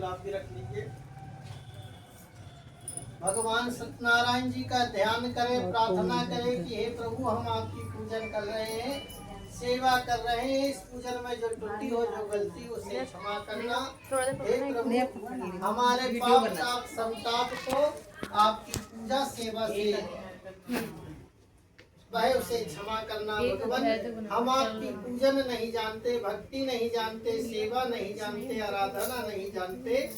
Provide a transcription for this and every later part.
फूल आप भी रख लीजिए। भगवान सत्यनारायण जी का ध्यान करें, प्रार्थना करें कि हे प्रभु हम आपकी पूजन कर रहे हैं, सेवा कर रहे हैं। इस पूजन में जो त्रुटि हो, जो गलती, उसे क्षमा करना। हे प्रभु हमारे पाप ताप संताप को आपकी पूजा सेवा से वह उसे क्षमा करना। भगवान हम आपकी पूजन नहीं जानते, भक्ति नहीं जानते, सेवा नहीं जानते, आराधना नहीं जानते।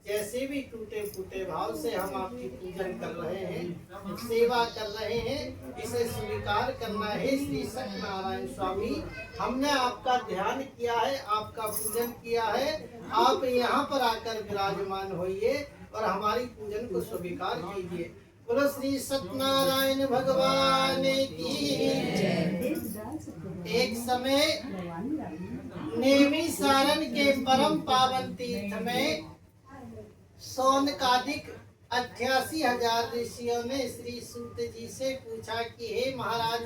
जैसे भी टूटे फूटे भाव से हम आपकी पूजन कर रहे हैं, सेवा कर रहे हैं, इसे स्वीकार करना है। श्री सत्यनारायण स्वामी हमने आपका ध्यान किया है, आपका पूजन किया है, आप यहाँ पर आकर विराजमान होइए और हमारी पूजन को स्वीकार कीजिए। बोलो श्री सत्यनारायण भगवान की। एक समय नेमी सारण के परम पावन तीर्थ में सौनकादिक 88,000 ऋषियों ने श्री सूत जी से पूछा कि हे महाराज,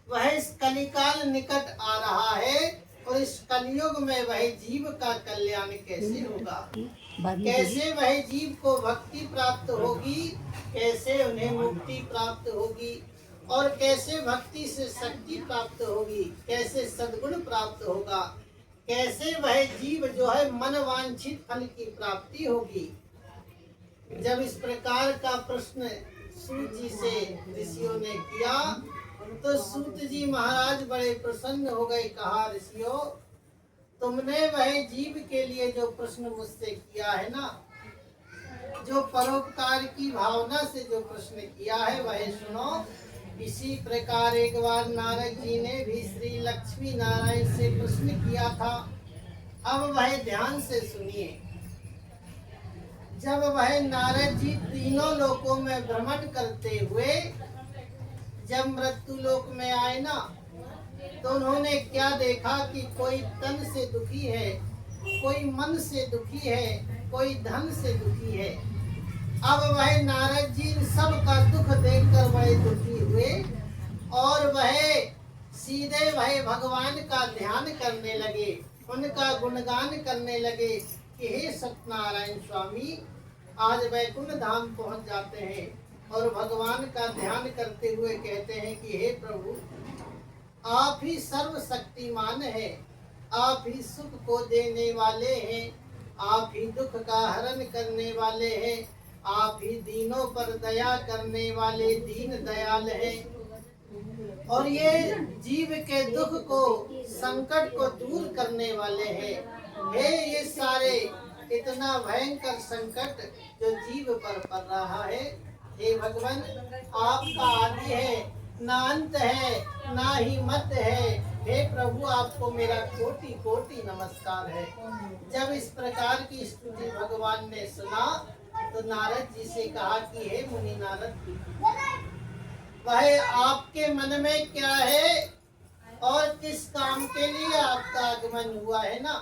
वह इस कलिकाल निकट आ रहा है और इस कलयुग में वह जीव का कल्याण कैसे होगा, कैसे वह जीव को भक्ति प्राप्त होगी, कैसे उन्हें मुक्ति प्राप्त होगी और कैसे भक्ति से शक्ति प्राप्त होगी, कैसे सद्गुण प्राप्त होगा, कैसे वह जीव जो है मन वांछित फल की प्राप्ति होगी। जब इस प्रकार का प्रश्न सूत जी से ऋषियों ने किया तो सूत जी महाराज बड़े प्रसन्न हो गए। कहा, ऋषियों तुमने वह जीव के लिए जो प्रश्न मुझसे किया है ना, जो परोपकार की भावना से जो प्रश्न किया है वह सुनो। इसी प्रकार एक बार नारद जी ने भी श्री लक्ष्मी नारायण से प्रश्न किया था। अब वह ध्यान से सुनिए। जब वह नारद जी तीनों लोकों में भ्रमण करते हुए जब मृत्यु लोक में आए ना, तो उन्होंने क्या देखा कि कोई तन से दुखी है, कोई मन से दुखी है, कोई धन से दुखी है। अब वह नारद जी सब का दुख देखकर बड़े दुखी हुए और वह सीधे वह भगवान का ध्यान करने लगे, उनका गुणगान करने लगे कि हे सत्यनारायण स्वामी, आज वैकुंठ धाम पहुंच जाते हैं और भगवान का ध्यान करते हुए कहते हैं कि हे प्रभु, आप ही सर्वशक्तिमान है, आप ही सुख को देने वाले हैं, आप ही दुख का हरण करने वाले हैं, आप ही दीनों पर दया करने वाले दीन दयाल हैं और ये जीव के दुख को, संकट को दूर करने वाले हैं। हे ये सारे इतना भयंकर संकट जो जीव पर पड़ रहा है, हे भगवान आपका आदि है, ना अंत है, ना ही मध्य है। हे प्रभु आपको मेरा कोटि कोटि नमस्कार है। जब इस प्रकार की स्तुति भगवान ने सुना तो नारद जी से कहा कि हे मुनि नारद, वह आपके मन में क्या है और किस काम के लिए आपका आगमन हुआ है ना,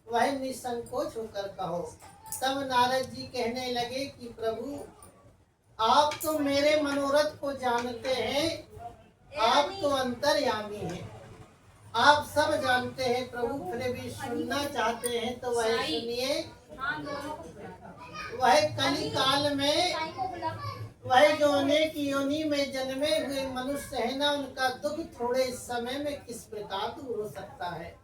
वह निसंकोच होकर कहो। तब नारद जी कहने लगे कि प्रभु आप तो मेरे मनोरथ को जानते हैं, आप तो अंतर्यामी हैं, आप सब जानते हैं प्रभु, फिर भी सुनना चाहते हैं तो वह सुनिए। वह कली काल में वह जो अनेक योनि में जन्मे हुए मनुष्य है ना, उनका दुख थोड़े समय में किस प्रकार दूर हो सकता है।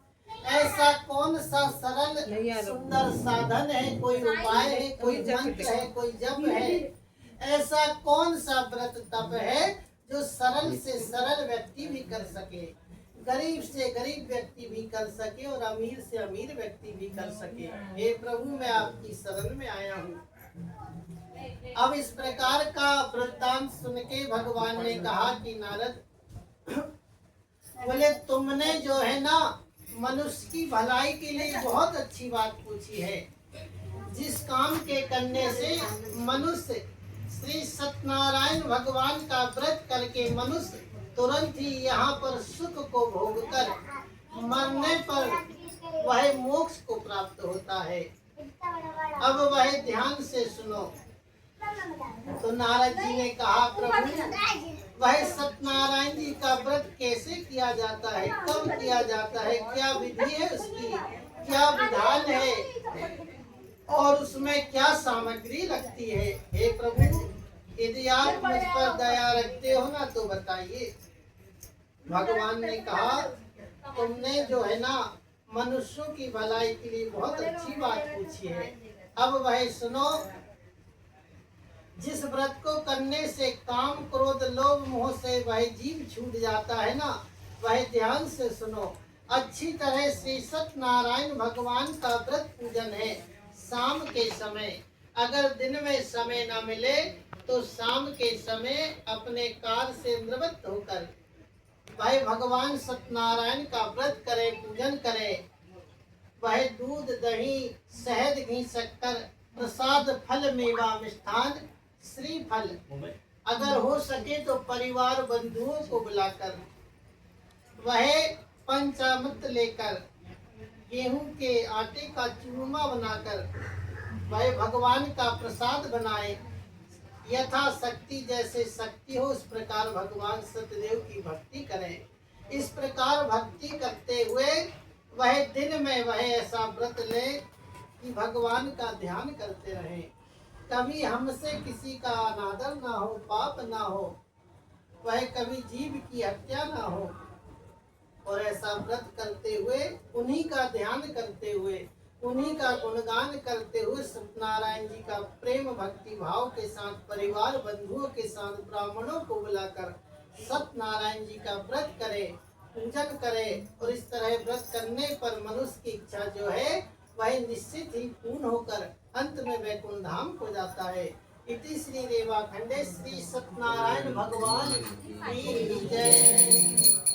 ऐसा कौन सा सरल सुंदर साधन है, कोई उपाय है, कोई मंत्र है, कोई जप है, ऐसा कौन सा व्रत तप है जो सरल से सरल व्यक्ति भी कर सके, गरीब से गरीब व्यक्ति भी कर सके और अमीर से अमीर व्यक्ति भी कर सके। हे प्रभु मैं आपकी शरण में आया हूँ। अब इस प्रकार का वृत्तांत सुन के भगवान ने कहा कि नारद, बोले तुमने जो है ना मनुष्य की भलाई के लिए बहुत अच्छी बात पूछी है। जिस काम के करने से मनुष्य श्री सत्यनारायण भगवान का व्रत करके मनुष्य तुरंत ही यहाँ पर सुख को भोगकर मरने पर वह मोक्ष को प्राप्त होता है। अब वह ध्यान से सुनो। तो नारद जी ने कहा प्रभु वह सत्यनारायण जी का व्रत कैसे किया जाता है, कब किया जाता है, क्या विधि है उसकी, क्या विधान है। और उसमें क्या सामग्री लगती है। हे प्रभु, यदि आप मुझ पर दया रखते हो ना तो बताइए। भगवान ने कहा, तुमने जो है ना मनुष्यों की भलाई के लिए बहुत अच्छी बात पूछी है। अब वह सुनो, जिस व्रत को करने से काम क्रोध लोभ मोह से वह जीव छूट जाता है ना, वह ध्यान से सुनो। अच्छी तरह श्री सत्यनारायण भगवान का व्रत पूजन है। शाम के समय, अगर दिन में समय न मिले तो शाम के समय अपने कार्य से निवृत्त होकर वह भगवान सत्यनारायण का व्रत करे, पूजन करे। वह दूध दही शहद घी शक्कर प्रसाद फल मेवा मिष्ठान श्रीफल, अगर हो सके तो परिवार बंधुओं को बुलाकर वह पंचामृत लेकर गेहूं के आटे का चूरमा बनाकर वह भगवान का प्रसाद बनाए। यथा शक्ति, जैसे शक्ति हो उस प्रकार भगवान सत्यदेव की भक्ति करें। इस प्रकार भक्ति करते हुए वह दिन में वह ऐसा व्रत ले कि भगवान का ध्यान करते रहे। कभी हमसे किसी का अनादर ना हो, पाप ना हो, वह कभी जीव की हत्या ना हो। और ऐसा व्रत करते हुए, उन्हीं का ध्यान करते हुए, उन्हीं का गुणगान करते हुए सत्यनारायण जी का प्रेम भक्ति भाव के साथ परिवार बंधुओं के साथ ब्राह्मणों को बुलाकर सत्यनारायण जी का व्रत करे, पूजन करे। और इस तरह व्रत करने पर मनुष्य की इच्छा जो है वह निश्चित ही पूर्ण होकर अंत में वैकुंठ धाम को जाता है। इति श्री रेवा खंडे श्री सत्यनारायण भगवान की जय।